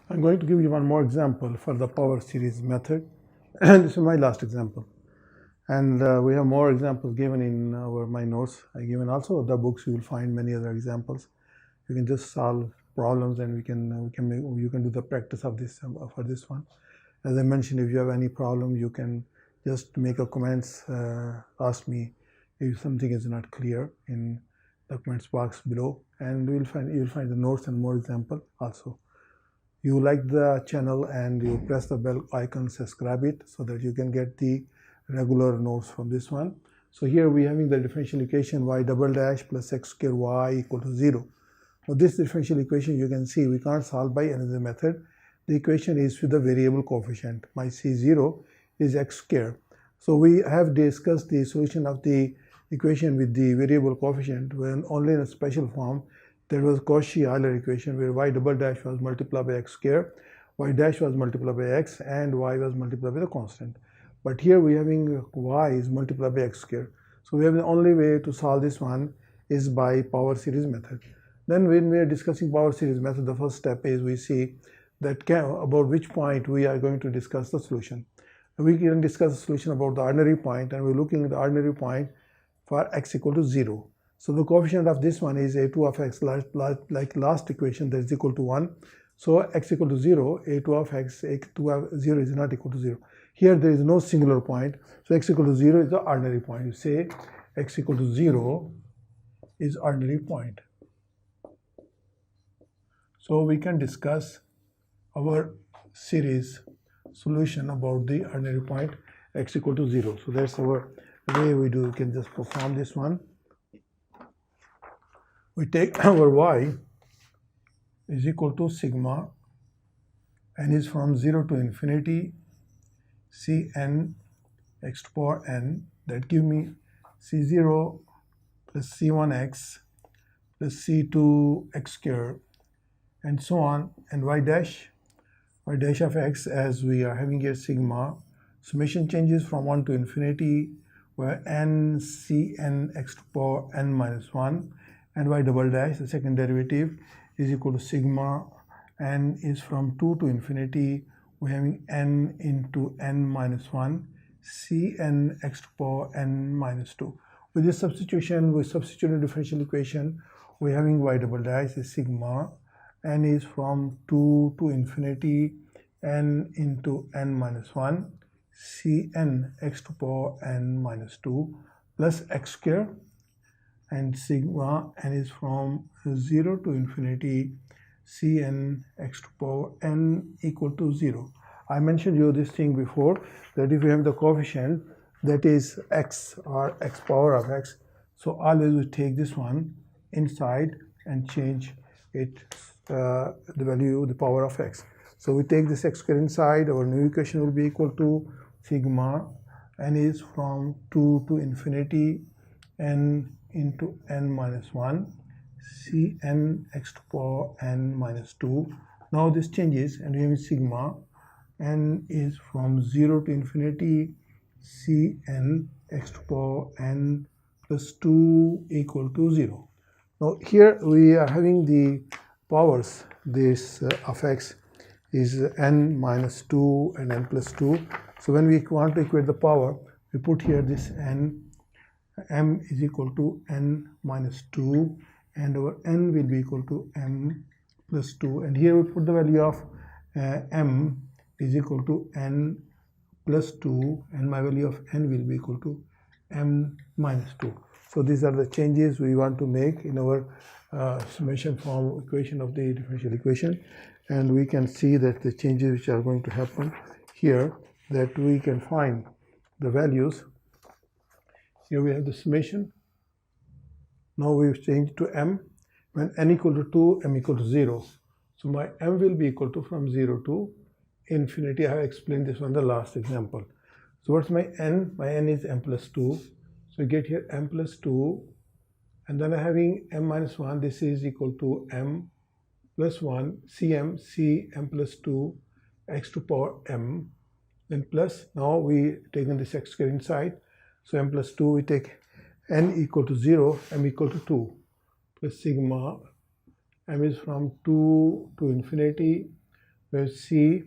I'm going to give you one more example for the power series method, and this is my last example. And we have more examples given in my notes. I given also the books. You will find many other examples. You can just solve problems, and you can do the practice of this for this one. As I mentioned, if you have any problem, you can just make a comments. Ask me if something is not clear in the comments box below, and you'll find the notes and more example also. You like the channel and you press the bell icon, subscribe it so that you can get the regular notes from this one. So here we are having the differential equation y double dash plus x square y equal to 0. Now this differential equation, you can see we can't solve by another method. The equation is with the variable coefficient. My C0 is x square. So we have discussed the solution of the equation with the variable coefficient when only in a special form. There was Cauchy-Euler equation where y double dash was multiplied by x square, y dash was multiplied by x, and y was multiplied by the constant. But here we are having y is multiplied by x square. So we have the only way to solve this one is by power series method. Then when we are discussing power series method, the first step is we see that about which point we are going to discuss the solution. We can discuss the solution about the ordinary point, and we're looking at the ordinary point for x equal to 0. So the coefficient of this one is a2 of x, like last equation, that is equal to 1. So x equal to 0, a2 of x, a2 of 0 is not equal to 0. Here there is no singular point, so x equal to 0 is the ordinary point. You say x equal to 0 is ordinary point. So we can discuss our series solution about the ordinary point x equal to 0. So that's our way we do. We can just perform this one. We take our y is equal to sigma n is from 0 to infinity cn x to power n, that give me c0 plus c1x plus c2x square and so on, and y dash of x, as we are having here sigma, summation changes from 1 to infinity where n cn x to power n minus 1, and y double dash, the second derivative, is equal to sigma n is from 2 to infinity, we're having n into n minus 1 cn x to power n minus 2. With this substitution, we substitute a differential equation. We're having y double dash is sigma n is from 2 to infinity n into n minus 1 cn x to power n minus 2 plus x square, and sigma n is from 0 to infinity cn x to power n equal to 0. I mentioned you this thing before, that if you have the coefficient that is x or x power of x, so always we take this one inside and change it the value, the power of x. So we take this x square inside, our new equation will be equal to sigma n is from 2 to infinity n into n minus 1 cn x to power n minus 2. Now this changes and we have sigma n is from 0 to infinity cn x to power n plus 2 equal to 0. Now here we are having the powers, this of x is n minus 2 and n plus 2. So when we want to equate the power, we put here this n, m is equal to n minus 2, and our n will be equal to m plus 2, and here we put the value of m is equal to n plus 2, and my value of n will be equal to m minus 2. So these are the changes we want to make in our summation form equation of the differential equation, and we can see that the changes which are going to happen here, that we can find the values. Here we have the summation. Now we've changed to m. When n equal to 2, m equal to 0. So my m will be equal to from 0 to infinity. I have explained this on the last example. So what's my n? My n is m plus 2. So we get here m plus 2, and then I'm having m minus 1. This is equal to m plus 1 cm plus 2 x to power m, then plus, now we taken this x square inside, so m plus 2, we take n equal to 0, m equal to 2, plus sigma m is from 2 to infinity where C,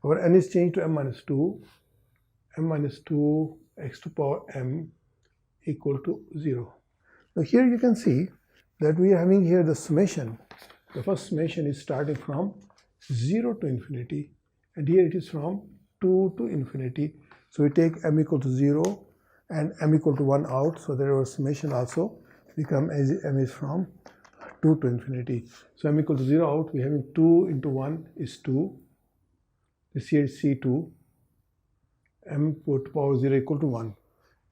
our n is changed to m minus 2 x to power m equal to 0. Now here you can see that we are having here the summation. The first summation is starting from 0 to infinity, and here it is from 2 to infinity. So we take m equal to 0 and m equal to 1 out, so that our summation also become as m is from 2 to infinity. So m equal to 0 out, we having 2 into 1 is 2. This here is C2. M put power 0 equal to 1.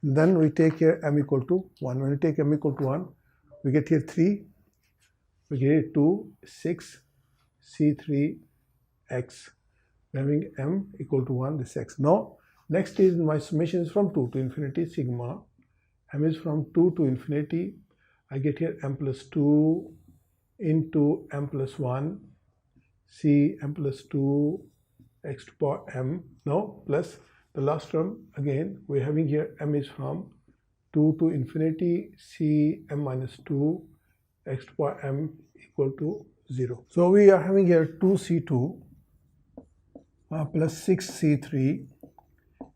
And then we take here m equal to 1. When we take m equal to 1, we get here 3. We get here 2, 6, C3, x. We're having m equal to 1, this x. Now, next is my summation is from 2 to infinity, sigma. M is from 2 to infinity. I get here m plus 2 into m plus 1, c m plus 2 x to power m. Now, plus the last term again, we're having here m is from 2 to infinity, c m minus 2 x to power m equal to 0. So we are having here 2c2 plus 6c3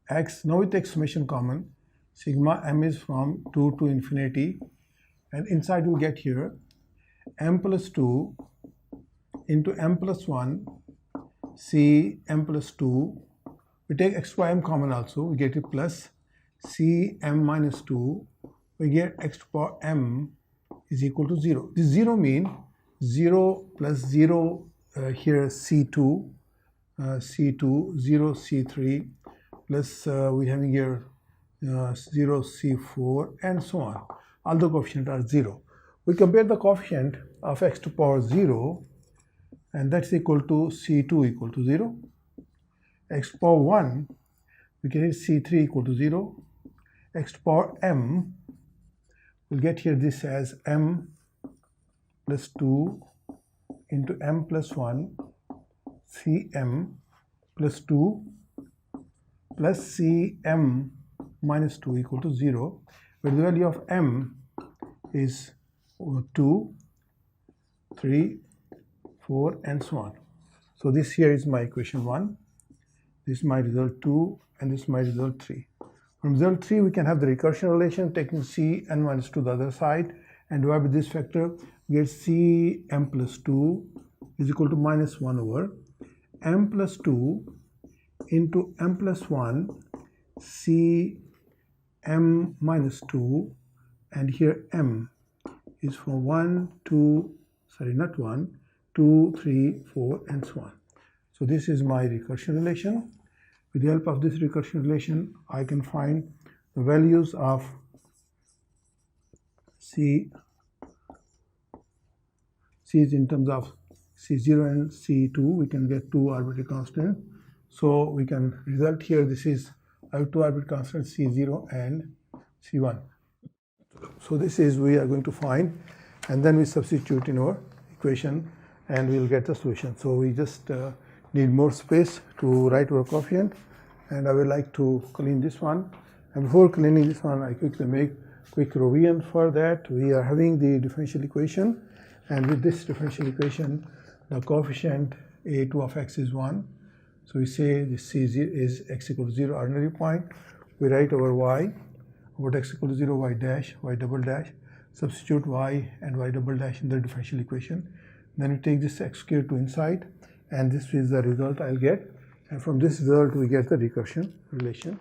x. Now we take summation common. Sigma m is from 2 to infinity, and inside we get here m plus 2 into m plus 1 c m plus 2. We take x by m common also, we get it plus c m minus 2, we get x to power m is equal to 0. This 0 mean 0 plus 0 here c2, 0 c3 plus we having here 0 c4 and so on. All the coefficients are 0. We compare the coefficient of x to power 0, and that's equal to c2 equal to 0. X to power 1, we get here c3 equal to 0. X to power m, we'll get here this as m plus 2 into m plus 1 cm plus 2 plus cm minus 2 equal to 0, where the value of m is 2, 3, 4 and so on. So this here is my equation 1. This is my result 2 and this is my result 3. From result 3 we can have the recursion relation, taking c n minus 2 the other side and divide by this factor. We get c m plus 2 is equal to minus 1 over m plus 2 into m plus 1 c m minus 2, and here m is from 1, 2, sorry not 1, 2, 3, 4 and so on. So this is my recursion relation. With the help of this recursion relation, I can find the values of C is in terms of C0 and C2. We can get two arbitrary constants. So we can result here, this is I have two arbitrary constants C0 and C1. So this is we are going to find, and then we substitute in our equation and we will get the solution. So we just need more space to write our coefficient, and I would like to clean this one. And before cleaning this one, I quickly make quick revision for that. We are having the differential equation, and with this differential equation, the coefficient a2 of x is 1. So we say this c is x equal to 0 ordinary point. We write over y, over x equal to 0, y dash, y double dash, substitute y and y double dash in the differential equation. Then we take this x squared to inside, and this is the result I'll get, and from this result we get the recursion relation.